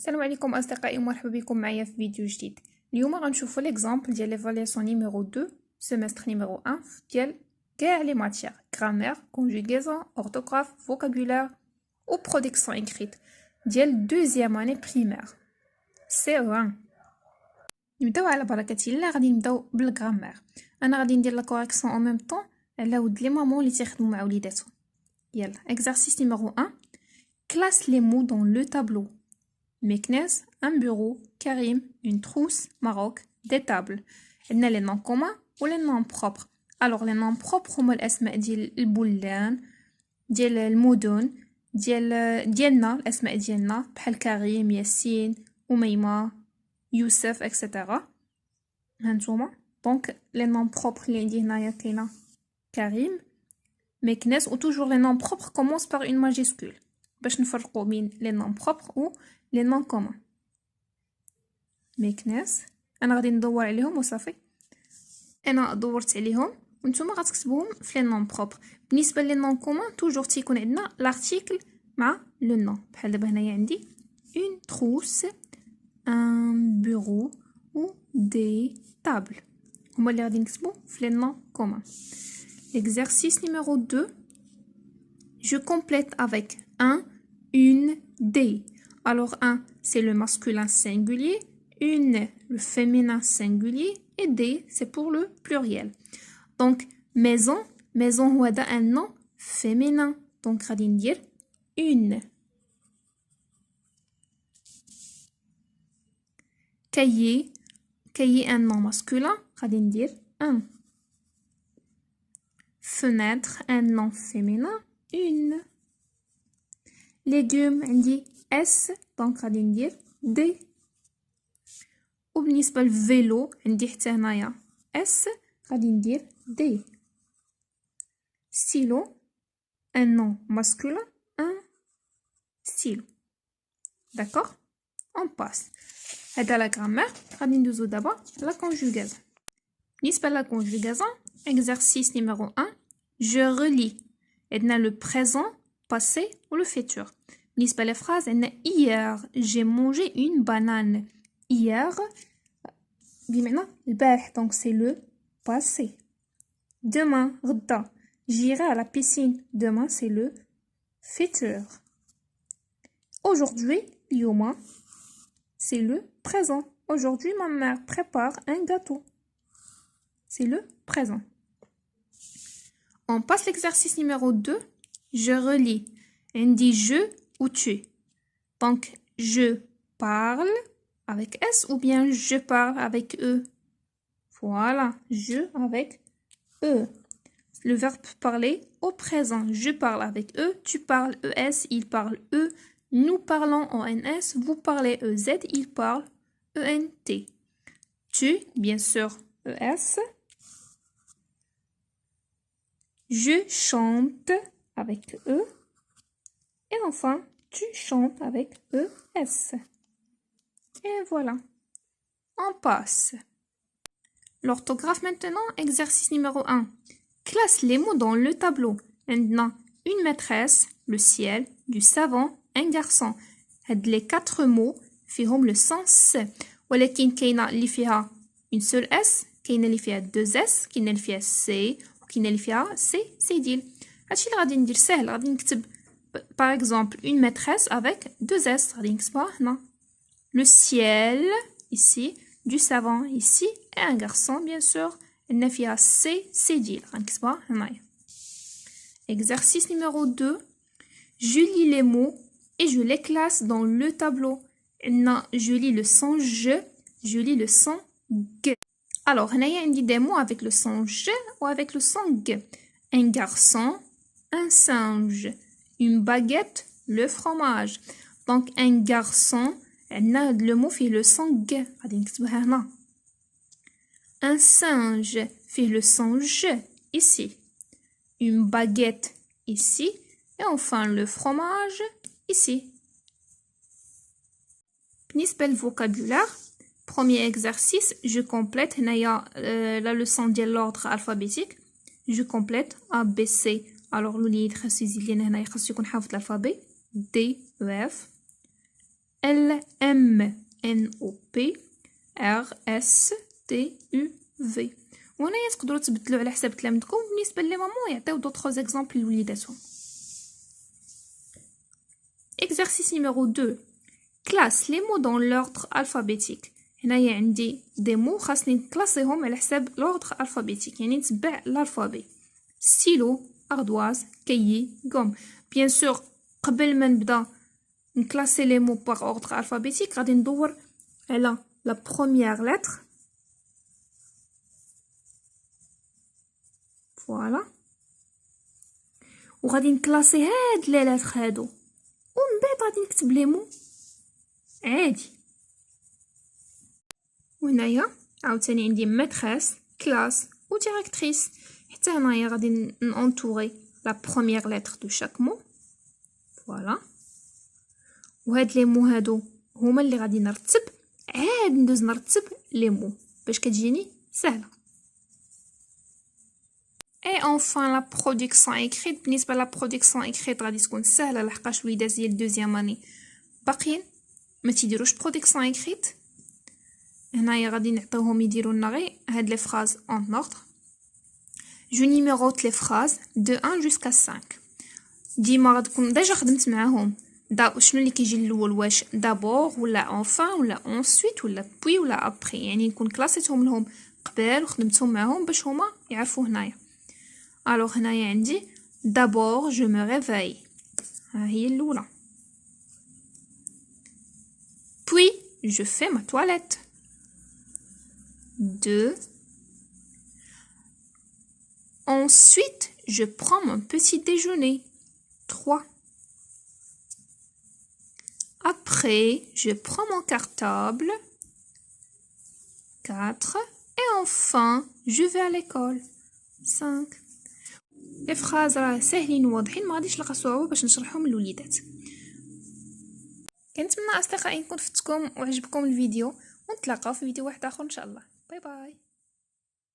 السلام عليكم اصدقائي ومرحبا بكم معايا في فيديو جديد. اليوم غنشوفوا ليكزامبل ديال ليفالياسيون نيميرو 2 سيمستر نيميرو 1 ديال كاع لي ماتيير غرامير كونجوغيزون اورتوغراف فوكابولير و برودكسيون اكريت ديال دوزيام اني بريمير سي 1. نبداو على بركه الله. غادي نبداو بالغرامير. انا غادي ندير لا كوريكسيون او ميم طون على ود لي مامون اللي تيخدموا مع وليداتهم. يلا اكزرسيس نيميرو 1. classe les mots dans le tableau. Meknes, un bureau, Karim, une trousse, Maroc, des tables. On a les noms communs ou les noms propres. Alors les noms propres هما الأسماء ديال البلدان ديال المدن ديالنا الأسماء ديالنا بحال كريم ياسين أميمة يوسف اكسيتيرا. هانتوما دونك لي نون بروبر اللي عندي هنايا كاينه كريم مكناس و توجور لي نون بروبر كومونس بار اون ماجيسكول باش نفرقوا بين لي نون بروبر و لي نون كومون. مكناس انا غادي ندور عليهم وصافي. انا دورت عليهم وانتم غتكتبوهم في لي نون بروبر. بالنسبه لي نون كومون توجور تيكون عندنا لارتيكل مع لو نون. بحال دابا هنايا عندي اون تروس ان بيرو و دي تابل هما اللي غادي نكتبو في لي نون كومون. L'exercice numéro 2, je complète avec un, une, des. Alors un, c'est le masculin singulier, une, le féminin singulier, et des, c'est pour le pluriel. Donc, maison, maison هذا un nom féminin. Donc, غادي ندير une. Cahier, cahier un nom masculin, غادي ندير un. Fenêtre, un nom féminin, une. Légumes, عندي S, donc غادي ندير D. وبالنسبة للفيلو عندي حتى هنايا S, غادي ندير D. Stylo, un nom masculin, un stylo. D'accord? On passe. هذا لا grammaire. غادي ندوزو دابا لا conjugaison. بالنسبة لا conjugaison exercice numéro 1, je relis. عندنا le présent, passé ou le futur. بالنسبة للفراز عندنا hier j'ai mangé une banane. Hier بمعنى البارح donc c'est le passé. Demain غدا j'irai à la piscine. Demain c'est le futur. Aujourd'hui اليوم c'est le présent. Aujourd'hui ma mère prépare un gâteau. C'est le présent. On passe l'exercice numéro 2. Je relis. On dit je ou tu. Donc, je parle avec S ou bien je parle avec E. Voilà, je avec E. Le verbe parler au présent. Je parle avec E, tu parles ES, il parle E. Nous parlons en NS, vous parlez EZ, il parle ENT. Tu, bien sûr, ES. Je chante avec E. Et enfin, tu chantes avec ES. Et voilà. On passe. L'orthographe maintenant, exercice numéro 1. Classe les mots dans le tableau. Maintenant, une maîtresse, le ciel, du savant, un garçon. هاد les 4 mots فيهم le sens. ولكن كاينه اللي فيها une seule S, كاينه اللي فيها 2 S, كاينه اللي فيها C. كاينه اللي فيها سي ديال. هادشي اللي غادي ندير ساهل. غادي نكتب par exemple une maîtresse avec 2 S. غادي نكتبها هنا. Le ciel ici, du savant ici et un garçon bien sûr. عندنا فيها سي ديال. غنكتبها هنايا. Exercice numéro 2. Je lis les mots et je les classe dans le tableau. عندنا je lis le son je lis le son g. Alors, هنايا عندي des mots avec le son G ou avec le son G. Un garçon, un singe, une baguette, le fromage. Donc, un garçon, le mot fait le son G. Un singe fait le son G ici. Une baguette ici. Et enfin, le fromage ici. بالنسبة للفوكابulaire, premier exercice, je complète la leçon de l'ordre alphabétique. Je complète A, B, C. Alors, l'olid خاصو يزيد لينا هنا خاصو يكون حافظ l'alphabet. D, E, F. L, MNOP RSTUV. وهنايا تقدروا تبدلوا على حسب كلامكم. بالنسبه لي مامون يعطيو دوطخ اكزامبل لوليداتهم. Exercice numéro 2. Classe les mots dans l'ordre alphabétique. هنايا عندي des mots خاصني نكلاسيهم على حساب l'ordre alphabétique، يعني نتبع l'alphabet. stylo, ardoise, cahier, gomme. Bien sûr قبل ما نبدا نكلاسي les mots par ordre alphabétique غادي ندور على la première lettre. فوالا، وغادي نكلاسي هاد لي لاتر هادو، ومن بعد غادي نكتب لي مو عادي. وهنايا عاوتاني عندي ماتريس، كلاس و ديريكتريس. حتى هنايا غادي نونطوري لا بروميير لتر دو شاك مو. فوالا، وهاد لي مو هادو هما اللي غادي نرتب، عاد ندوز نرتب لي مو باش كتجيني سهله. Et enfin la production écrite. بالنسبة لا production écrite غادي تكون سهلة لحقاش وليدات ديال دوزيام اني باقيين ما تيديروش production écrite. هنايا غادي نعطيوهم يديروا لنا غير هاد لي فراز en ordre. جو نيميروت لي فراز de 1 jusqu'à 5. ديما غتكون ديجا خدمت معاهم شنو اللي كيجي الاول، واش دابور ولا enfin ولا ensuite ولا puis ولا après، يعني نكون كلاسيتهم لهم قبل وخدمتهم معاهم باش هما يعرفوا هنايا. Alors هنايا عندي d'abord je me réveille، ها هي الاولى. Puis je fais ma toilette. 2. Ensuite je prends mon petit déjeuner. 3. Après je prends mon cartable. 4. Et enfin je vais à l'école. 5. لي فراز راه ساهلين واضحين، ما غاديش نلقى صعوبه باش نشرحهم للوليدات. كنتمنى اصدقائي نكون فدتكم وعجبكم الفيديو، ونتلاقاو في فيديو واحد اخر ان شاء الله. باي باي.